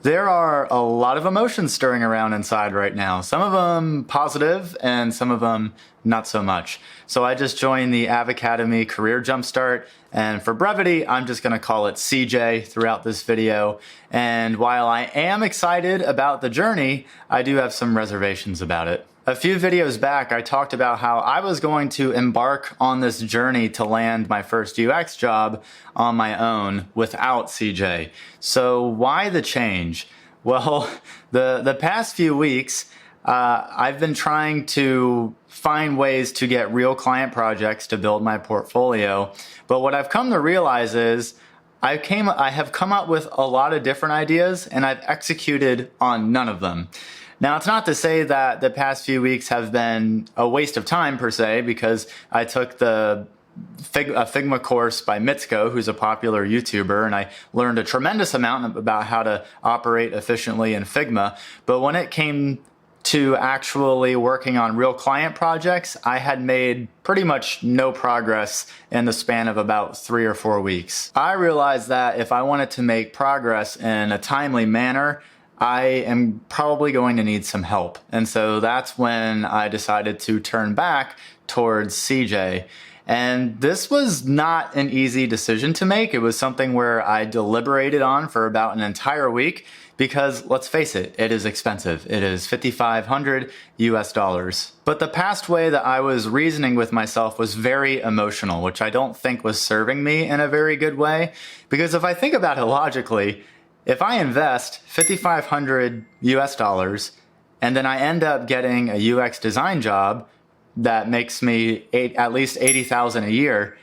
There are a lot of emotions stirring around inside right now. Some of them positive and some of them not so much. So I just joined the Avocademy Career Jumpstart, and for brevity, I'm just going to call it CJ throughout this video. And while I am excited about the journey, I do have some reservations about it. A few videos back, I talked about how I was going to embark on this journey to land my first UX job on my own without CJ. So why the change? Well, the past few weeks, I've been trying to find ways to get real client projects to build my portfolio. But what I've come to realize is I have come up with a lot of different ideas and I've executed on none of them. Now, it's not to say that the past few weeks have been a waste of time per se, because I took a Figma course by Mitsuko, who's a popular YouTuber, and I learned a tremendous amount about how to operate efficiently in Figma. But when it came to actually working on real client projects, I had made pretty much no progress in the span of about 3 or 4 weeks. I realized that if I wanted to make progress in a timely manner, I am probably going to need some help. And so that's when I decided to turn back towards CJ. And this was not an easy decision to make. It was something where I deliberated on for about an entire week because, let's face it, it is expensive. It is $5,500 US. But the past way that I was reasoning with myself was very emotional, which I don't think was serving me in a very good way. Because if I think about it logically, if I invest $5,500 US and then I end up getting a UX design job that makes me at least $80,000 a year,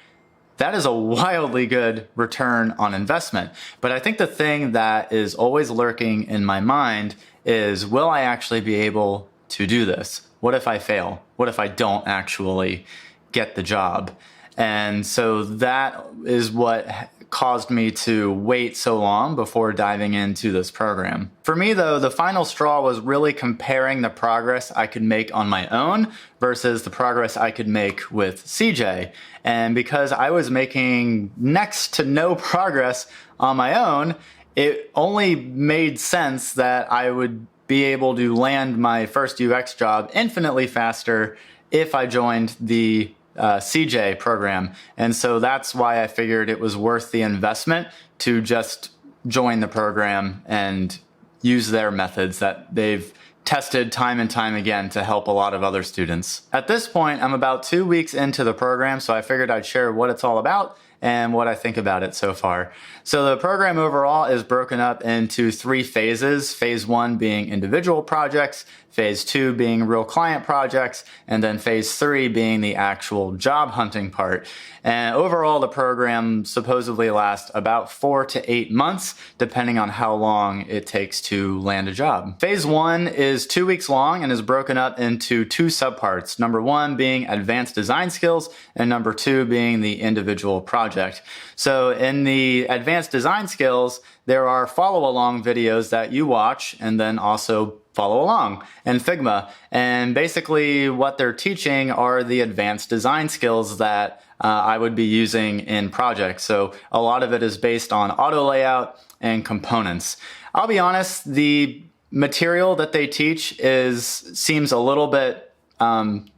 that is a wildly good return on investment. But I think the thing that is always lurking in my mind is, will I actually be able to do this? What if I fail? What if I don't actually get the job? And so that is what caused me to wait so long before diving into this program. For me though, the final straw was really comparing the progress I could make on my own versus the progress I could make with CJ. And because I was making next to no progress on my own, it only made sense that I would be able to land my first UX job infinitely faster if I joined the CJ program. And so that's why I figured it was worth the investment to just join the program and use their methods that they've tested time and time again to help a lot of other students. At this point, I'm about 2 weeks into the program, so I figured I'd share what it's all about and what I think about it so far. So the program overall is broken up into 3 phases. Phase 1 being individual projects, phase 2 being real client projects, and then phase 3 being the actual job hunting part. And overall, the program supposedly lasts about 4 to 8 months, depending on how long it takes to land a job. Phase 1 is 2 weeks long and is broken up into 2 subparts. Number 1 being advanced design skills, and number 2 being the individual project. So in the advanced design skills, there are follow-along videos that you watch and then also follow along in Figma. And basically what they're teaching are the advanced design skills that I would be using in projects. So a lot of it is based on auto layout and components. I'll be honest, the material that they teach seems a little bit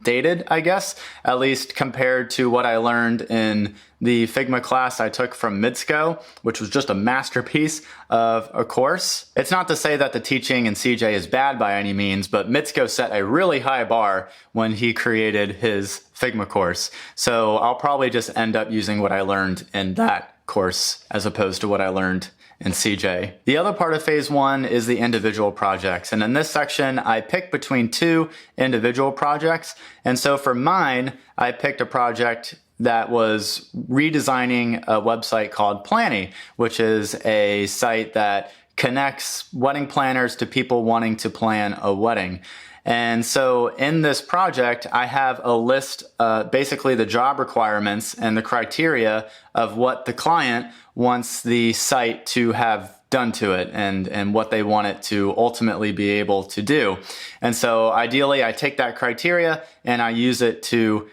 dated, I guess, at least compared to what I learned in the Figma class I took from Mitsuko, which was just a masterpiece of a course. It's not to say that the teaching in CJ is bad by any means, but Mitsuko set a really high bar when he created his Figma course. So I'll probably just end up using what I learned in that course as opposed to what I learned in CJ. The other part of phase 1 is the individual projects. And in this section, I picked between 2 individual projects. And so for mine, I picked a project that was redesigning a website called Planny, which is a site that connects wedding planners to people wanting to plan a wedding. And so in this project, I have a list, basically the job requirements and the criteria of what the client wants the site to have done to it and what they want it to ultimately be able to do. And so ideally, I take that criteria and I use it to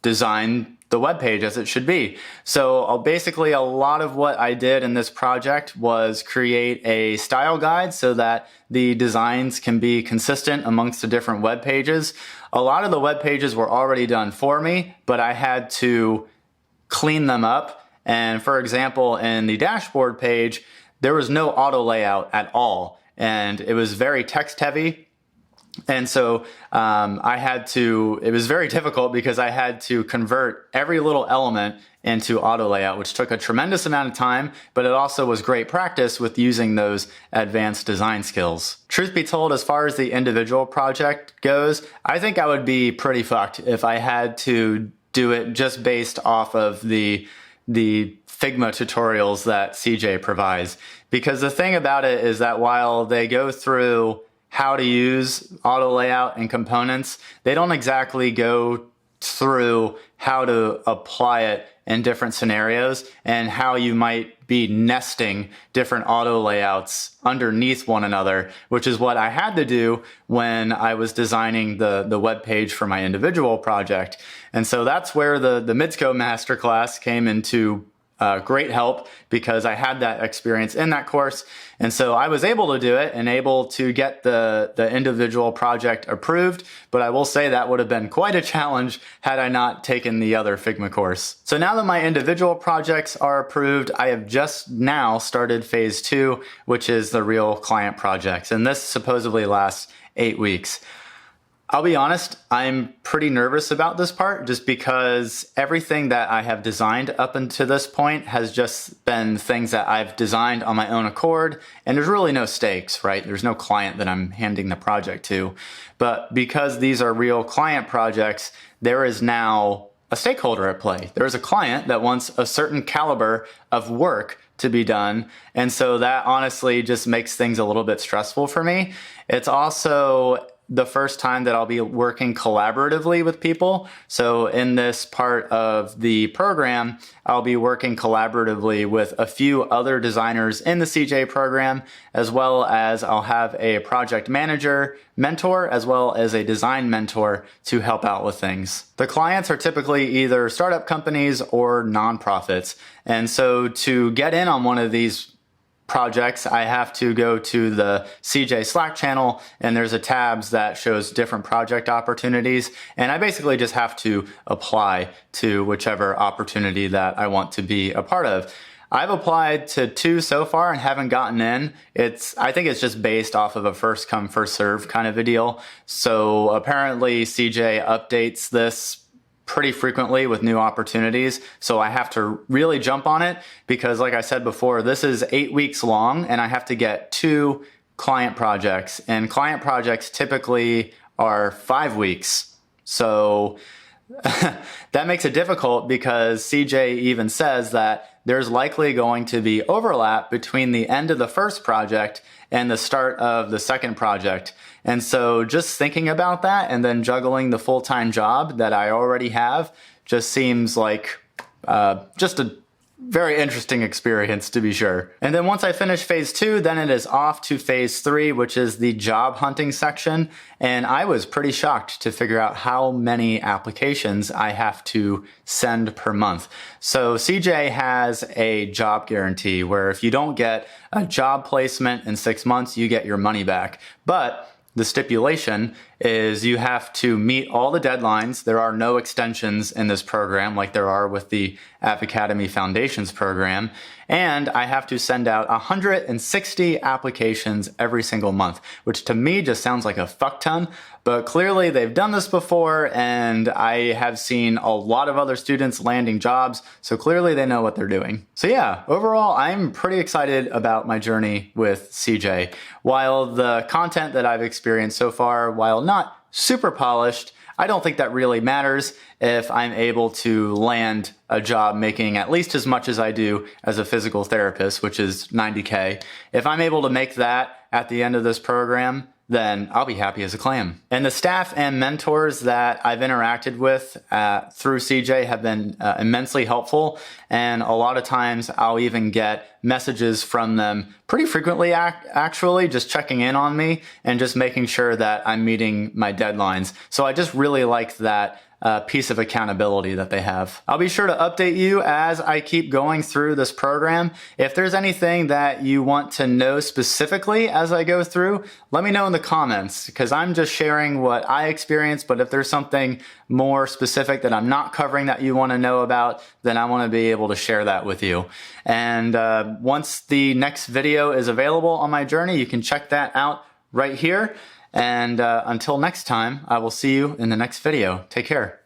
design the web page as it should be. So basically a lot of what I did in this project was create a style guide so that the designs can be consistent amongst the different web pages. A lot of the web pages were already done for me, but I had to clean them up. And for example, in the dashboard page, there was no auto layout at all. And it was very text heavy. And so it was very difficult because I had to convert every little element into auto layout, which took a tremendous amount of time, but it also was great practice with using those advanced design skills. Truth be told, as far as the individual project goes, I think I would be pretty fucked if I had to do it just based off of the Figma tutorials that CJ provides. Because the thing about it is that while they go through how to use auto layout and components, they don't exactly go through how to apply it in different scenarios and how you might be nesting different auto layouts underneath one another, which is what I had to do when I was designing the web page for my individual project. And so that's where the Midscope Masterclass came into great help, because I had that experience in that course. And so I was able to do it and able to get the individual project approved. But I will say that would have been quite a challenge had I not taken the other Figma course. So now that my individual projects are approved, I have just now started phase 2, which is the real client projects. And this supposedly lasts 8 weeks. I'll be honest, I'm pretty nervous about this part just because everything that I have designed up until this point has just been things that I've designed on my own accord, and there's really no stakes, right? There's no client that I'm handing the project to. But because these are real client projects, there is now a stakeholder at play. There is a client that wants a certain caliber of work to be done. And so that honestly just makes things a little bit stressful for me. It's also the first time that I'll be working collaboratively with people. So in this part of the program, I'll be working collaboratively with a few other designers in the CJ program, as well as I'll have a project manager mentor, as well as a design mentor to help out with things. The clients are typically either startup companies or nonprofits. And so to get in on one of these projects, I have to go to the CJ Slack channel, and there's a tabs that shows different project opportunities, and I basically just have to apply to whichever opportunity that I want to be a part of. I've applied to 2 so far and haven't gotten in. I think it's just based off of a first come first serve kind of a deal. So apparently CJ updates this pretty frequently with new opportunities. So I have to really jump on it because, like I said before, this is 8 weeks long and I have to get 2 client projects, and client projects typically are 5 weeks. So that makes it difficult because CJ even says that there's likely going to be overlap between the end of the first project and the start of the second project. And so just thinking about that and then juggling the full-time job that I already have just seems like just a very interesting experience, to be sure. And then once I finish phase 2, then it is off to phase 3, which is the job hunting section. And I was pretty shocked to figure out how many applications I have to send per month. So CJ has a job guarantee where if you don't get a job placement in 6 months, you get your money back. But the stipulation is you have to meet all the deadlines. There are no extensions in this program like there are with the Avocademy Foundations program. And I have to send out 160 applications every single month, which to me just sounds like a fuck ton. But clearly they've done this before, and I have seen a lot of other students landing jobs, so clearly they know what they're doing. So yeah, overall, I'm pretty excited about my journey with CJ. While the content that I've experienced so far, while not super polished, I don't think that really matters if I'm able to land a job making at least as much as I do as a physical therapist, which is $90K. If I'm able to make that at the end of this program, then I'll be happy as a clam. And the staff and mentors that I've interacted with through CJ have been immensely helpful. And a lot of times I'll even get messages from them pretty frequently, actually, just checking in on me and just making sure that I'm meeting my deadlines. So I just really liked that piece of accountability that they have. I'll be sure to update you as I keep going through this program. If there's anything that you want to know specifically as I go through, let me know in the comments, because I'm just sharing what I experienced. But if there's something more specific that I'm not covering that you want to know about, then I want to be able to share that with you. And once the next video is available on my journey, you can check that out right here. And until next time, I will see you in the next video. Take care.